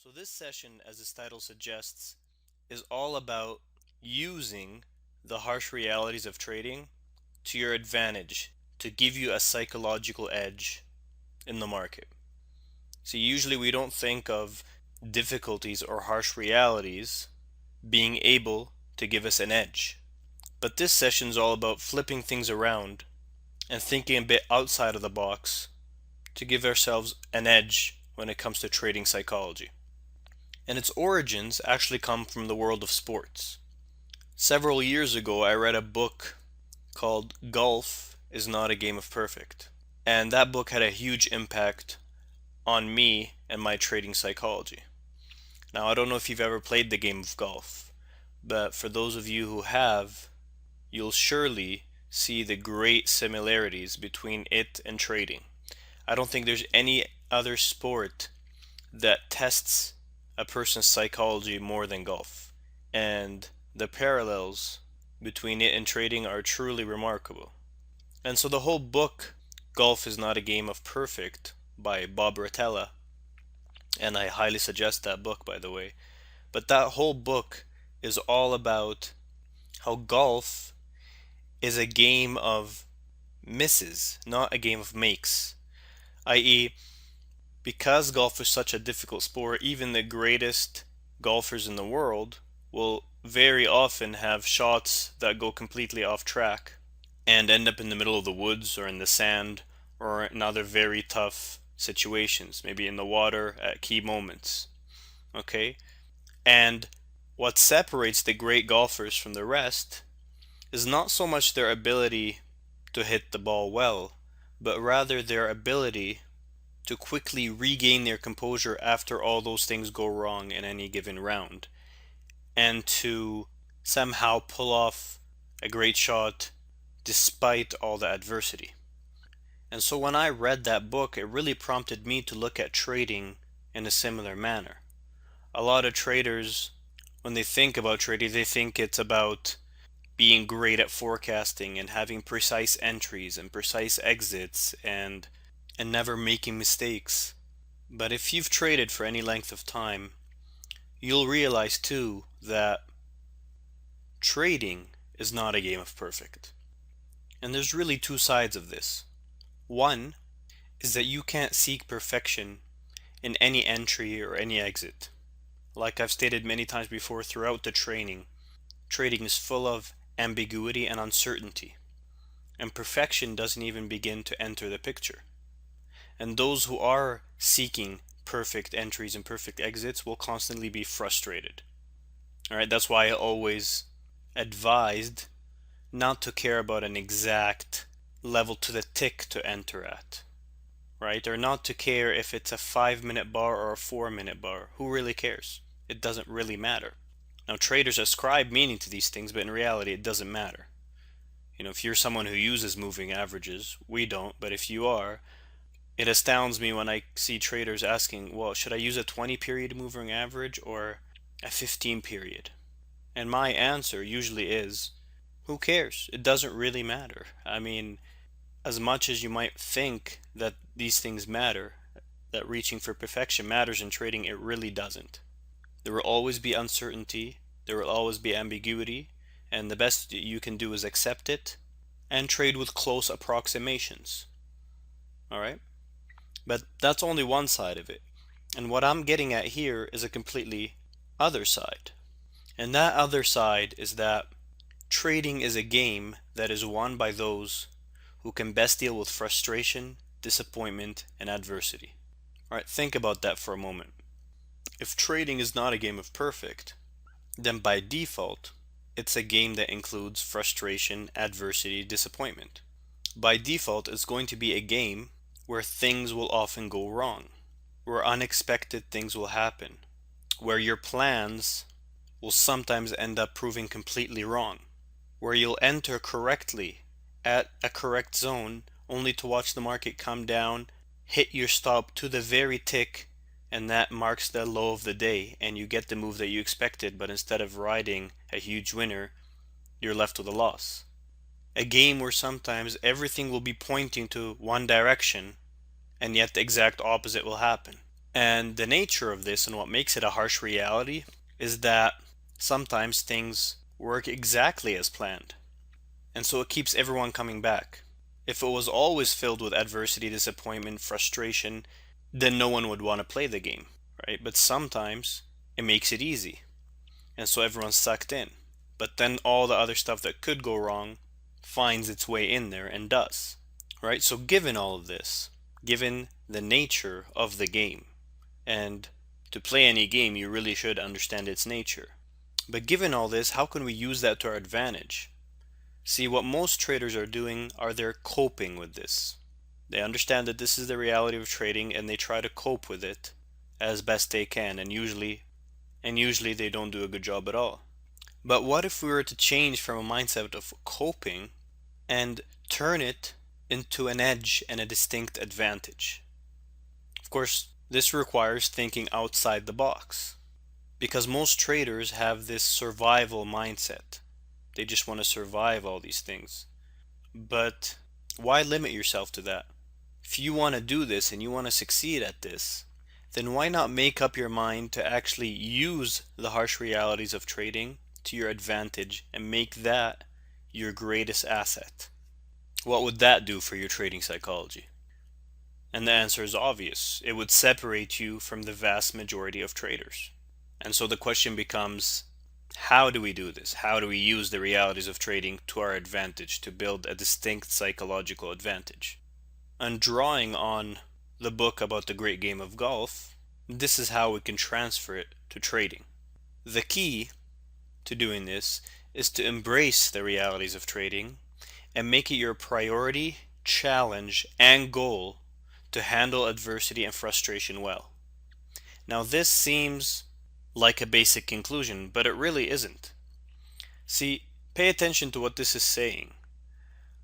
So this session, as its title suggests, is all about using the harsh realities of trading to your advantage to give you a psychological edge in the market. See, usually we don't think of difficulties or harsh realities being able to give us an edge. But this session is all about flipping things around and thinking a bit outside of the box to give ourselves an edge when it comes to trading psychology. And its origins actually come from the world of sports. Several years ago, I read a book called Golf is Not a Game of Perfect. And that book had a huge impact on me and my trading psychology. Now, I don't know if you've ever played the game of golf, but for those of you who have, you'll surely see the great similarities between it and trading. I don't think there's any other sport that tests a person's psychology more than golf. And the parallels between it and trading are truly remarkable. And so the whole book, Golf is Not a Game of Perfect, by Bob Rotella, and I highly suggest that book, by the way, but that whole book is all about how golf is a game of misses, not a game of makes. I.e., because golf is such a difficult sport, even the greatest golfers in the world will very often have shots that go completely off track and end up in the middle of the woods or in the sand or in other very tough situations, maybe in the water at key moments. Okay? And what separates the great golfers from the rest is not so much their ability to hit the ball well, but rather their ability to quickly regain their composure after all those things go wrong in any given round, and to somehow pull off a great shot despite all the adversity. And so when I read that book, it really prompted me to look at trading in a similar manner. A lot of traders, when they think about trading, they think it's about being great at forecasting and having precise entries and precise exits and never making mistakes. But if you've traded for any length of time, you'll realize too that trading is not a game of perfect. And there's really two sides of this. One is that you can't seek perfection in any entry or any exit. Like I've stated many times before throughout the training, trading is full of ambiguity and uncertainty, and perfection doesn't even begin to enter the picture. And those who are seeking perfect entries and perfect exits will constantly be frustrated. Alright, that's why I always advised not to care about an exact level to the tick to enter at. Right? Or not to care if it's a 5-minute bar or a 4-minute bar. Who really cares? It doesn't really matter. Now, traders ascribe meaning to these things, but in reality, it doesn't matter. If you're someone who uses moving averages, we don't, but if you are, it astounds me when I see traders asking, well, should I use a 20 period moving average or a 15 period? And my answer usually is, who cares? It doesn't really matter. I mean, as much as you might think that these things matter, that reaching for perfection matters in trading, it really doesn't. There will always be uncertainty, there will always be ambiguity, and the best you can do is accept it and trade with close approximations. Alright? But that's only one side of it. And what I'm getting at here is a completely other side. And that other side is that trading is a game that is won by those who can best deal with frustration, disappointment, and adversity. Alright, think about that for a moment. If trading is not a game of perfect, then by default, it's a game that includes frustration, adversity, disappointment. By default, it's going to be a game where things will often go wrong, where unexpected things will happen, where your plans will sometimes end up proving completely wrong, where you'll enter correctly at a correct zone only to watch the market come down, hit your stop to the very tick, and that marks the low of the day, and you get the move that you expected, but instead of riding a huge winner, you're left with a loss. A game where sometimes everything will be pointing to one direction, and yet the exact opposite will happen. And the nature of this and what makes it a harsh reality is that sometimes things work exactly as planned. And so it keeps everyone coming back. If it was always filled with adversity, disappointment, frustration, then no one would want to play the game, right? But sometimes it makes it easy. And so everyone's sucked in. But then all the other stuff that could go wrong finds its way in there and does, right? So given all of this, given the nature of the game, and to play any game, you really should understand its nature. But given all this, how can we use that to our advantage? See, what most traders are doing are they're coping with this. They understand that this is the reality of trading and they try to cope with it as best they can, and usually they don't do a good job at all. But what if we were to change from a mindset of coping and turn it into an edge and a distinct advantage? Of course, this requires thinking outside the box, because most traders have this survival mindset. They just want to survive all these things. But why limit yourself to that? If you want to do this and you want to succeed at this, then why not make up your mind to actually use the harsh realities of trading to your advantage and make that your greatest asset? What would that do for your trading psychology? And the answer is obvious. It would separate you from the vast majority of traders. And so the question becomes, how do we do this? How do we use the realities of trading to our advantage to build a distinct psychological advantage? And drawing on the book about the great game of golf, this is how we can transfer it to trading. The key to doing this is to embrace the realities of trading and make it your priority, challenge, and goal to handle adversity and frustration well. Now, this seems like a basic conclusion, but it really isn't. See, pay attention to what this is saying.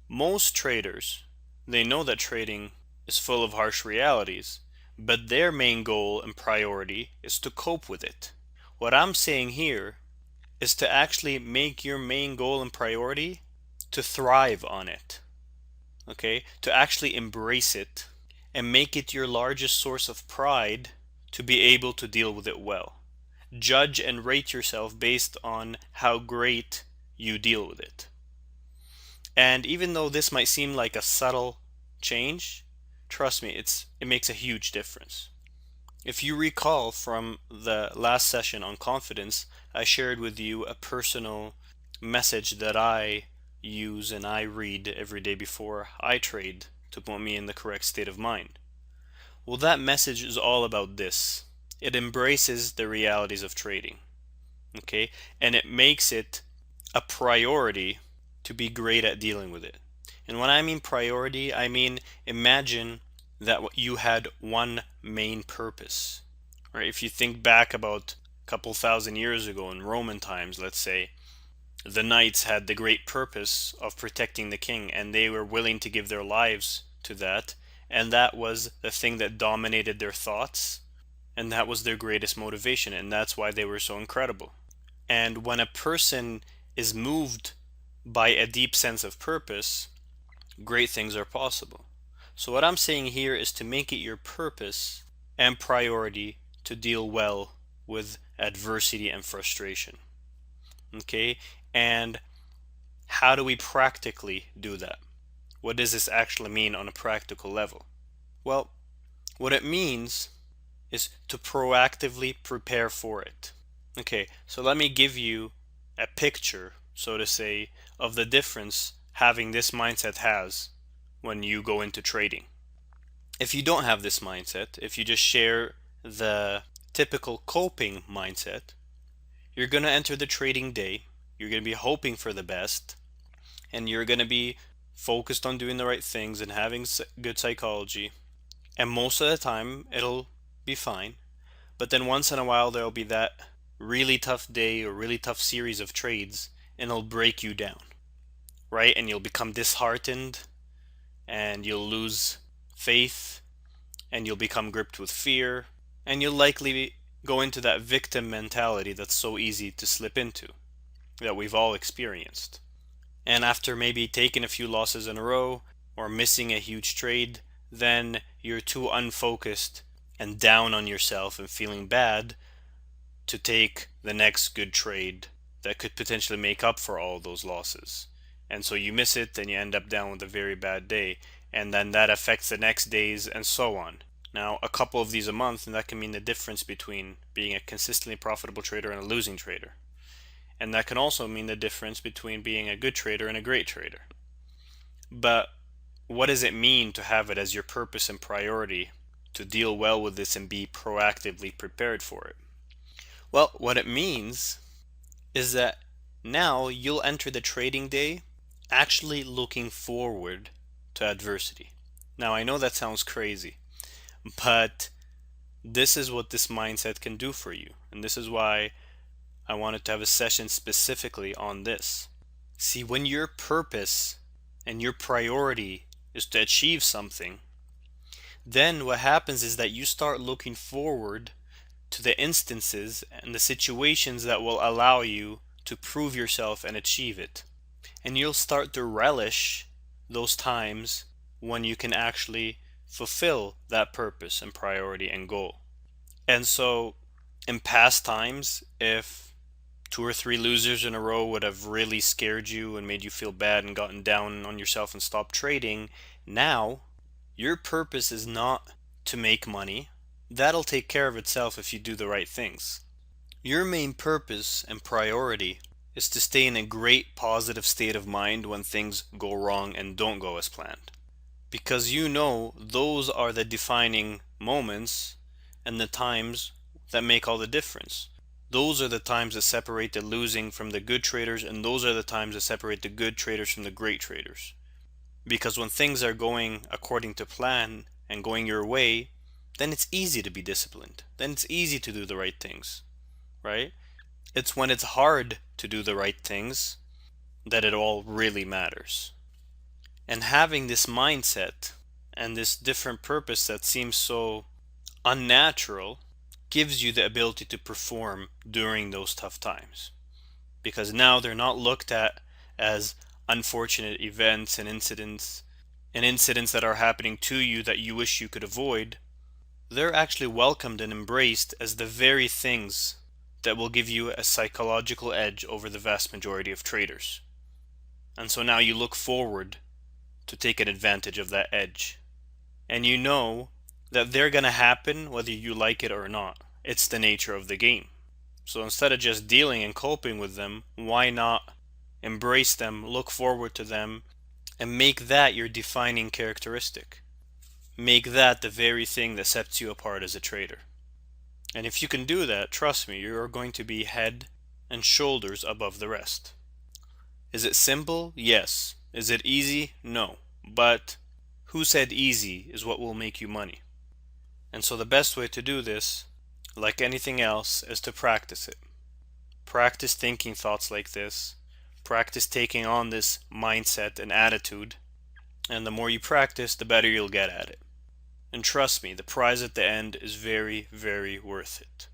Most traders, they know that trading is full of harsh realities, but their main goal and priority is to cope with it. What I'm saying here is to actually make your main goal and priority to thrive on it. Okay? To actually embrace it and make it your largest source of pride to be able to deal with it well. Judge and rate yourself based on how great you deal with it. And even though this might seem like a subtle change, trust me, it makes a huge difference. If you recall from the last session on confidence, I shared with you a personal message that I use and I read every day before I trade to put me in the correct state of mind. Well, that message is all about this. It embraces the realities of trading, okay? And it makes it a priority to be great at dealing with it. And when I mean priority, I mean imagine that you had one main purpose, right? If you think back about a couple thousand years ago in Roman times, let's say, the knights had the great purpose of protecting the king, and they were willing to give their lives to that, and that was the thing that dominated their thoughts, and that was their greatest motivation, and that's why they were so incredible. And when a person is moved by a deep sense of purpose, great things are possible. So what I'm saying here is to make it your purpose and priority to deal well with adversity and frustration. Okay? And how do we practically do that? What does this actually mean on a practical level? Well, what it means is to proactively prepare for it. Okay, so let me give you a picture, so to say, of the difference having this mindset has when you go into trading. If you don't have this mindset, if you just share the typical coping mindset, you're going to enter the trading day, you're going to be hoping for the best, and you're going to be focused on doing the right things and having good psychology. And most of the time, it'll be fine. But then once in a while, there'll be that really tough day or really tough series of trades, and it'll break you down, right? And you'll become disheartened, and you'll lose faith, and you'll become gripped with fear, and you'll likely go into that victim mentality that's so easy to slip into, that we've all experienced. And after maybe taking a few losses in a row or missing a huge trade, then you're too unfocused and down on yourself and feeling bad to take the next good trade that could potentially make up for all those losses. And so you miss it and you end up down with a very bad day. And then that affects the next days and so on. Now, a couple of these a month, and that can mean the difference between being a consistently profitable trader and a losing trader. And that can also mean the difference between being a good trader and a great trader. But what does it mean to have it as your purpose and priority to deal well with this and be proactively prepared for it? Well, what it means is that now you'll enter the trading day actually looking forward to adversity. Now, I know that sounds crazy, but this is what this mindset can do for you. And this is why I wanted to have a session specifically on this. See, when your purpose and your priority is to achieve something, then what happens is that you start looking forward to the instances and the situations that will allow you to prove yourself and achieve it. And you'll start to relish those times when you can actually fulfill that purpose and priority and goal. And so in past times, if 2 or 3 losers in a row would have really scared you and made you feel bad and gotten down on yourself and stopped trading, now your purpose is not to make money. That'll take care of itself if you do the right things. Your main purpose and priority is to stay in a great positive state of mind when things go wrong and don't go as planned. Because you know those are the defining moments and the times that make all the difference. Those are the times that separate the losing from the good traders, and those are the times that separate the good traders from the great traders. Because when things are going according to plan and going your way, then it's easy to be disciplined. Then it's easy to do the right things, right? It's when it's hard to do the right things that it all really matters. And having this mindset and this different purpose that seems so unnatural gives you the ability to perform during those tough times. Because now they're not looked at as unfortunate events and incidents that are happening to you that you wish you could avoid. They're actually welcomed and embraced as the very things that will give you a psychological edge over the vast majority of traders. And so now you look forward to taking advantage of that edge. And you know that they're going to happen whether you like it or not. It's the nature of the game. So instead of just dealing and coping with them, why not embrace them, look forward to them, and make that your defining characteristic? Make that the very thing that sets you apart as a trader. And if you can do that, trust me, you're going to be head and shoulders above the rest. Is it simple? Yes. Is it easy? No. But who said easy is what will make you money? And so the best way to do this, like anything else, is to practice it. Practice thinking thoughts like this. Practice taking on this mindset and attitude. And the more you practice, the better you'll get at it. And trust me, the prize at the end is very, very worth it.